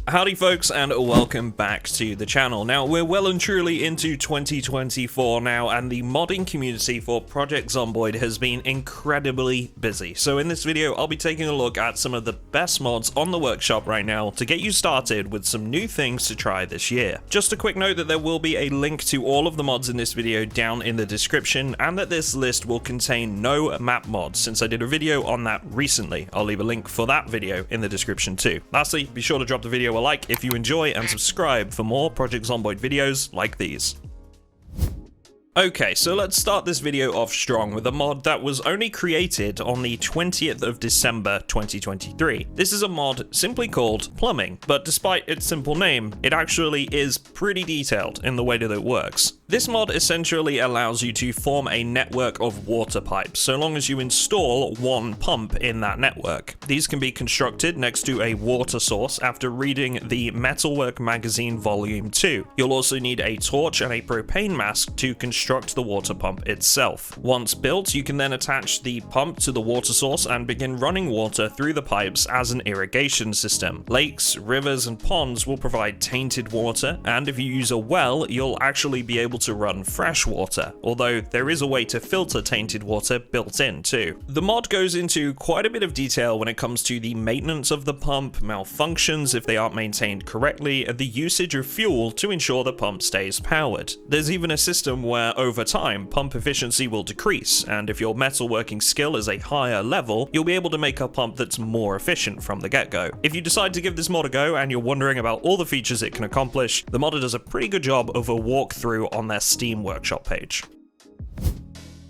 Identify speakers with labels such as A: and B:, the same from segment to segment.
A: Howdy folks, and welcome back to the channel. Now, we're well and truly into 2024 now, and the modding community for Project Zomboid has been incredibly busy. So in this video, I'll be taking a look at some of the best mods on the workshop right now to get you started with some new things to try this year. Just a quick note that there will be a link to all of the mods in this video down in the description, and that this list will contain no map mods, since I did a video on that recently. I'll leave a link for that video in the description too. Lastly, be sure to drop the video a like if you enjoy, and subscribe for more Project Zomboid videos like these. Okay, so let's start this video off strong with a mod that was only created on the 20th of December 2023. This is a mod simply called Plumbing, but despite its simple name, it actually is pretty detailed in the way that it works. This mod essentially allows you to form a network of water pipes, so long as you install one pump in that network. These can be constructed next to a water source after reading the Metalwork Magazine Volume 2. You'll also need a torch and a propane mask to construct the water pump itself. Once built, you can then attach the pump to the water source and begin running water through the pipes as an irrigation system. Lakes, rivers, and ponds will provide tainted water, and if you use a well, you'll actually be able to run fresh water, although there is a way to filter tainted water built in too. The mod goes into quite a bit of detail when it comes to the maintenance of the pump, malfunctions if they aren't maintained correctly, and the usage of fuel to ensure the pump stays powered. There's even a system where over time, pump efficiency will decrease, and if your metalworking skill is a higher level, you'll be able to make a pump that's more efficient from the get-go. If you decide to give this mod a go and you're wondering about all the features it can accomplish, the modder does a pretty good job of a walkthrough on their Steam Workshop page.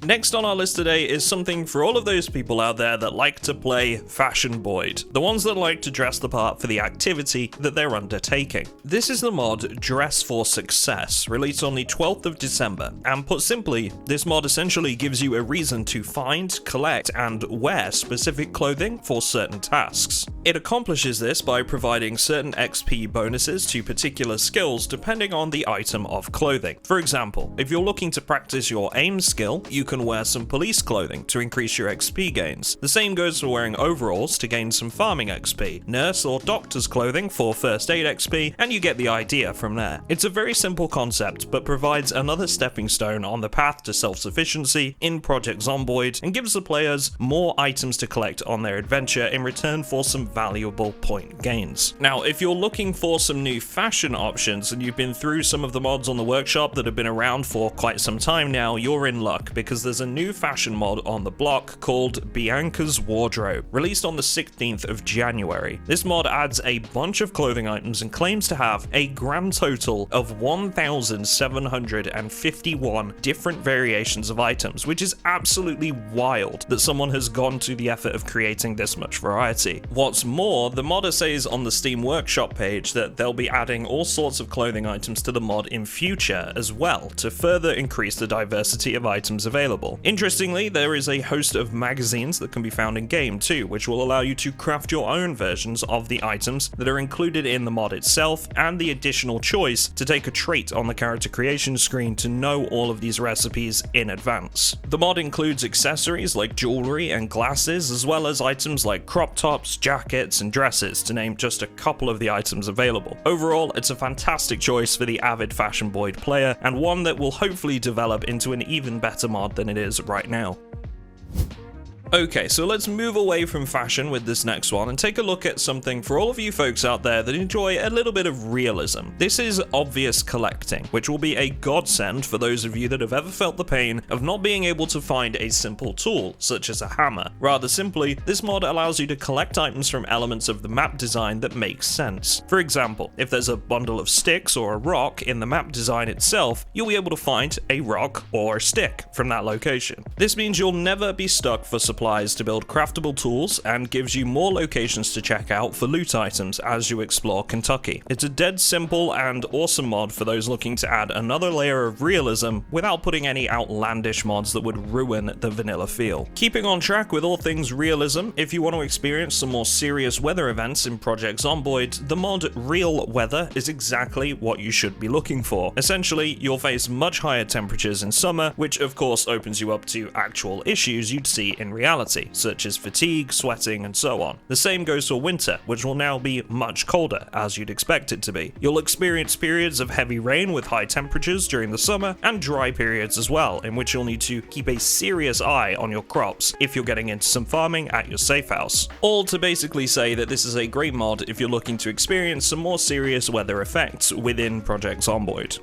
A: Next on our list today is something for all of those people out there that like to play Fashion Boyd, the ones that like to dress the part for the activity that they're undertaking. This is the mod Dress for Success, released on the 12th of December, and put simply, this mod essentially gives you a reason to find, collect, and wear specific clothing for certain tasks. It accomplishes this by providing certain XP bonuses to particular skills depending on the item of clothing. For example, if you're looking to practice your aim skill, you can wear some police clothing to increase your XP gains. The same goes for wearing overalls to gain some farming XP, nurse or doctor's clothing for first aid XP, and you get the idea from there. It's a very simple concept, but provides another stepping stone on the path to self-sufficiency in Project Zomboid, and gives the players more items to collect on their adventure in return for some valuable point gains. Now, if you're looking for some new fashion options and you've been through some of the mods on the workshop that have been around for quite some time now, you're in luck, because there's a new fashion mod on the block called Bianca's Wardrobe, released on the 16th of January. This mod adds a bunch of clothing items and claims to have a grand total of 1,751 different variations of items, which is absolutely wild that someone has gone to the effort of creating this much variety. What's more, the modder says on the Steam Workshop page that they'll be adding all sorts of clothing items to the mod in future as well, to further increase the diversity of items available. Interestingly, there is a host of magazines that can be found in game too, which will allow you to craft your own versions of the items that are included in the mod itself, and the additional choice to take a trait on the character creation screen to know all of these recipes in advance. The mod includes accessories like jewelry and glasses, as well as items like crop tops, jackets, and dresses, to name just a couple of the items available. Overall, it's a fantastic choice for the avid Fashion Boyd player, and one that will hopefully develop into an even better mod than it is right now. Okay, so let's move away from fashion with this next one and take a look at something for all of you folks out there that enjoy a little bit of realism. This is obvious collecting, which will be a godsend for those of you that have ever felt the pain of not being able to find a simple tool, such as a hammer. Rather simply, this mod allows you to collect items from elements of the map design that make sense. For example, if there's a bundle of sticks or a rock in the map design itself, you'll be able to find a rock or a stick from that location. This means you'll never be stuck for supplies to build craftable tools, and gives you more locations to check out for loot items as you explore Kentucky. It's a dead simple and awesome mod for those looking to add another layer of realism without putting any outlandish mods that would ruin the vanilla feel. Keeping on track with all things realism, if you want to experience some more serious weather events in Project Zomboid, the mod Real Weather is exactly what you should be looking for. Essentially, you'll face much higher temperatures in summer, which of course opens you up to actual issues you'd see in reality. reality, such as fatigue, sweating, and so on. The same goes for winter, which will now be much colder, as you'd expect it to be. You'll experience periods of heavy rain with high temperatures during the summer, and dry periods as well, in which you'll need to keep a serious eye on your crops if you're getting into some farming at your safe house. All to basically say that this is a great mod if you're looking to experience some more serious weather effects within Project Zomboid.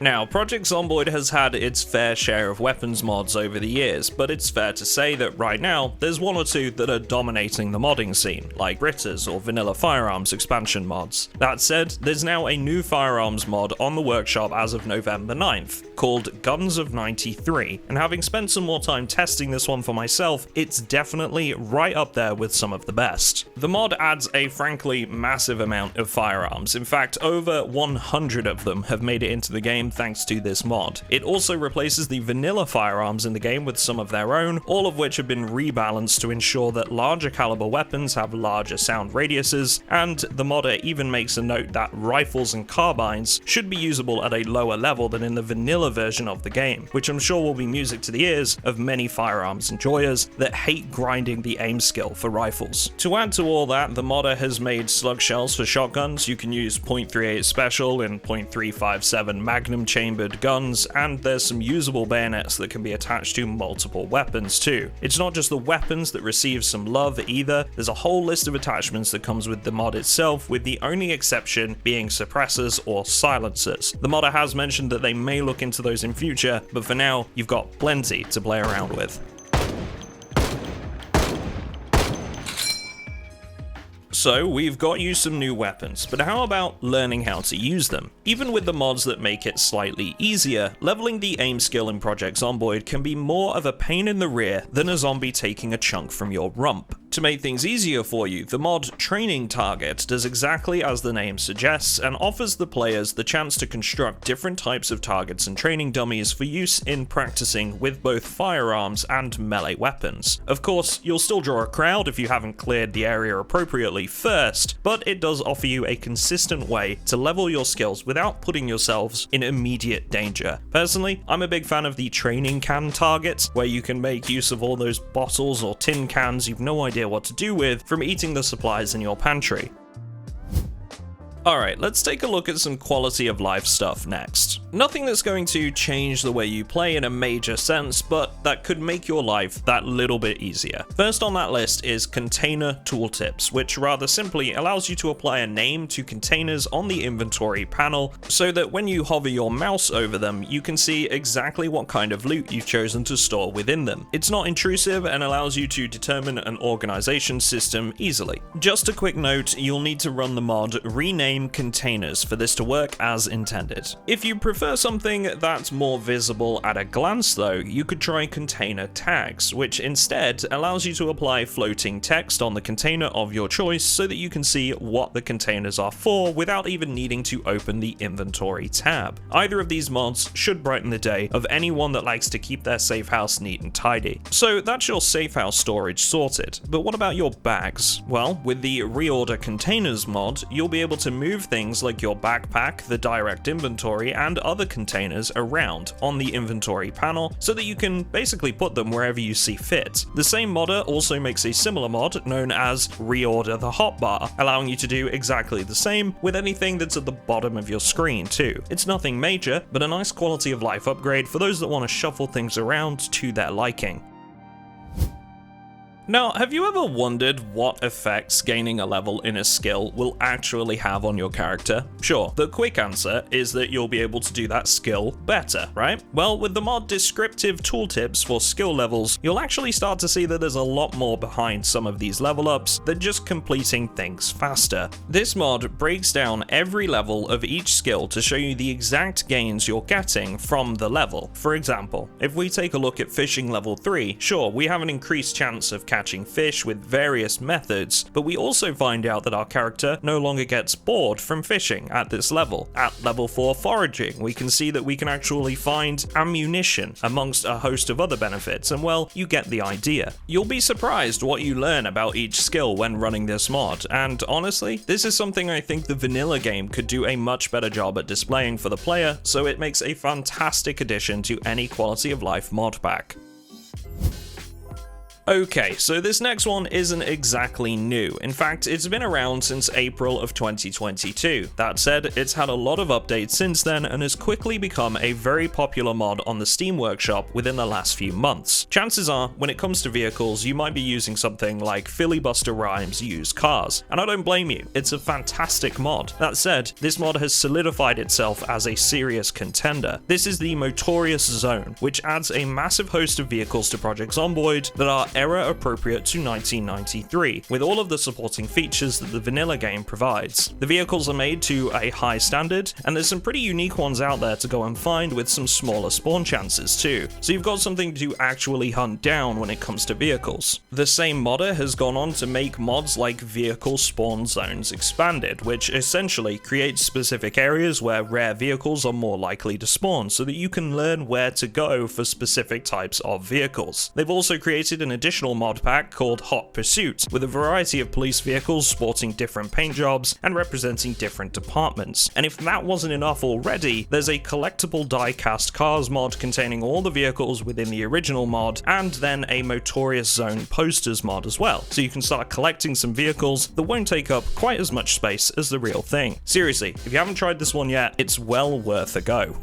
A: Now, Project Zomboid has had its fair share of weapons mods over the years, but it's fair to say that right now, there's one or two that are dominating the modding scene, like Britters or vanilla firearms expansion mods. That said, there's now a new firearms mod on the workshop as of November 9th, called Guns of 93, and having spent some more time testing this one for myself, it's definitely right up there with some of the best. The mod adds a frankly massive amount of firearms. In fact, over 100 of them have made it into the game thanks to this mod. It also replaces the vanilla firearms in the game with some of their own, all of which have been rebalanced to ensure that larger caliber weapons have larger sound radiuses, and the modder even makes a note that rifles and carbines should be usable at a lower level than in the vanilla version of the game, which I'm sure will be music to the ears of many firearms enjoyers that hate grinding the aim skill for rifles. To add to all that, the modder has made slug shells for shotguns. You can use .38 special and .357 magnum chambered guns, and there's some usable bayonets that can be attached to multiple weapons too. It's not just the weapons that receive some love either, there's a whole list of attachments that comes with the mod itself, with the only exception being suppressors or silencers. The modder has mentioned that they may look into those in future, but for now, you've got plenty to play around with. So we've got you some new weapons, but how about learning how to use them? Even with the mods that make it slightly easier, leveling the aim skill in Project Zomboid can be more of a pain in the rear than a zombie taking a chunk from your rump. To make things easier for you, the mod Training Target does exactly as the name suggests and offers the players the chance to construct different types of targets and training dummies for use in practicing with both firearms and melee weapons. Of course, you'll still draw a crowd if you haven't cleared the area appropriately first, but it does offer you a consistent way to level your skills without putting yourselves in immediate danger. Personally, I'm a big fan of the training can target, where you can make use of all those bottles or tin cans you've no idea what to do with from eating the supplies in your pantry. Alright, let's take a look at some quality of life stuff next. Nothing that's going to change the way you play in a major sense, but that could make your life that little bit easier. First on that list is container tooltips, which rather simply allows you to apply a name to containers on the inventory panel, so that when you hover your mouse over them, you can see exactly what kind of loot you've chosen to store within them. It's not intrusive and allows you to determine an organization system easily. Just a quick note, you'll need to run the mod Rename Containers for this to work as intended. If you prefer something that's more visible at a glance though, you could try container tags, which instead allows you to apply floating text on the container of your choice so that you can see what the containers are for without even needing to open the inventory tab. Either of these mods should brighten the day of anyone that likes to keep their safe house neat and tidy. So that's your safe house storage sorted, but what about your bags? Well, with the Reorder Containers mod, you'll be able to move things like your backpack, the direct inventory, and other containers around on the inventory panel so that you can basically put them wherever you see fit. The same modder also makes a similar mod known as Reorder the Hotbar, allowing you to do exactly the same with anything that's at the bottom of your screen too. It's nothing major, but a nice quality of life upgrade for those that want to shuffle things around to their liking. Now, have you ever wondered what effects gaining a level in a skill will actually have on your character? Sure, the quick answer is that you'll be able to do that skill better, right? Well, with the mod Descriptive Tooltips for skill levels, you'll actually start to see that there's a lot more behind some of these level ups than just completing things faster. This mod breaks down every level of each skill to show you the exact gains you're getting from the level. For example, if we take a look at fishing level 3, sure, we have an increased chance of catching fish with various methods, but we also find out that our character no longer gets bored from fishing at this level. At level 4 foraging, we can see that we can actually find ammunition amongst a host of other benefits, and well, you get the idea. You'll be surprised what you learn about each skill when running this mod, and honestly, this is something I think the vanilla game could do a much better job at displaying for the player, so it makes a fantastic addition to any quality of life mod pack. Okay, so this next one isn't exactly new. In fact, it's been around since April of 2022. That said, it's had a lot of updates since then and has quickly become a very popular mod on the Steam Workshop within the last few months. Chances are, when it comes to vehicles, you might be using something like Filibuster Rhymes Used Cars, and I don't blame you, it's a fantastic mod. That said, this mod has solidified itself as a serious contender. This is the Motorious Zone, which adds a massive host of vehicles to Project Zomboid that are era appropriate to 1993, with all of the supporting features that the vanilla game provides. The vehicles are made to a high standard, and there's some pretty unique ones out there to go and find with some smaller spawn chances too, so you've got something to actually hunt down when it comes to vehicles. The same modder has gone on to make mods like Vehicle Spawn Zones Expanded, which essentially creates specific areas where rare vehicles are more likely to spawn so that you can learn where to go for specific types of vehicles. They've also created an additional mod pack called Hot Pursuit, with a variety of police vehicles sporting different paint jobs and representing different departments. And if that wasn't enough already, there's a collectible die-cast cars mod containing all the vehicles within the original mod, and then a Motorious Zone posters mod as well, so you can start collecting some vehicles that won't take up quite as much space as the real thing. Seriously, if you haven't tried this one yet, it's well worth a go.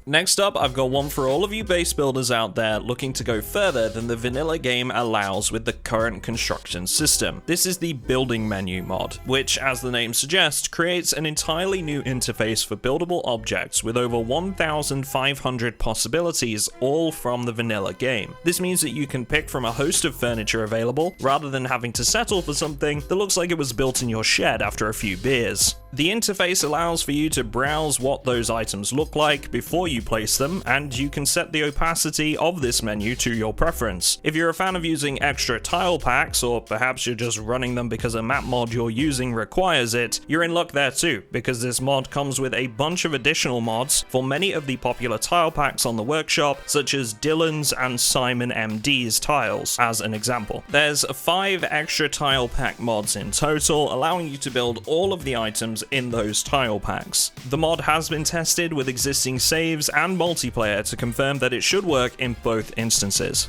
A: Next up, I've got one for all of you base builders out there looking to go further than the vanilla game allows with the current construction system. This is the building menu mod, which, as the name suggests, creates an entirely new interface for buildable objects with over 1,500 possibilities, all from the vanilla game. This means that you can pick from a host of furniture available, rather than having to settle for something that looks like it was built in your shed after a few beers. The interface allows for you to browse what those items look like before you place them, and you can set the opacity of this menu to your preference. If you're a fan of using extra tile packs, or perhaps you're just running them because a map mod you're using requires it, you're in luck there too, because this mod comes with a bunch of additional mods for many of the popular tile packs on the workshop, such as Dylan's and Simon MD's tiles, as an example. There's 5 extra tile pack mods in total, allowing you to build all of the items in those tile packs. The mod has been tested with existing saves and multiplayer to confirm that it should work in both instances.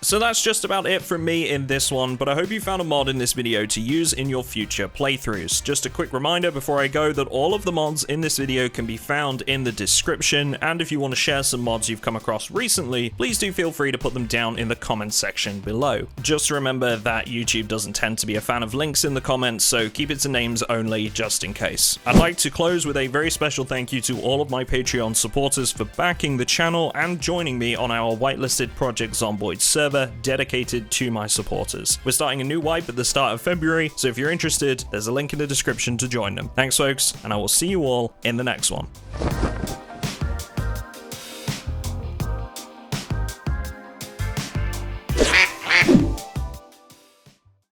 A: So that's just about it from me in this one, but I hope you found a mod in this video to use in your future playthroughs. Just a quick reminder before I go that all of the mods in this video can be found in the description, and if you want to share some mods you've come across recently, please do feel free to put them down in the comments section below. Just remember that YouTube doesn't tend to be a fan of links in the comments, so keep it to names only just in case. I'd like to close with a very special thank you to all of my Patreon supporters for backing the channel and joining me on our whitelisted Project Zomboid server dedicated to my supporters. We're starting a new wipe at the start of February, so if you're interested, there's a link in the description to join them. Thanks folks, and I will see you all in the next one.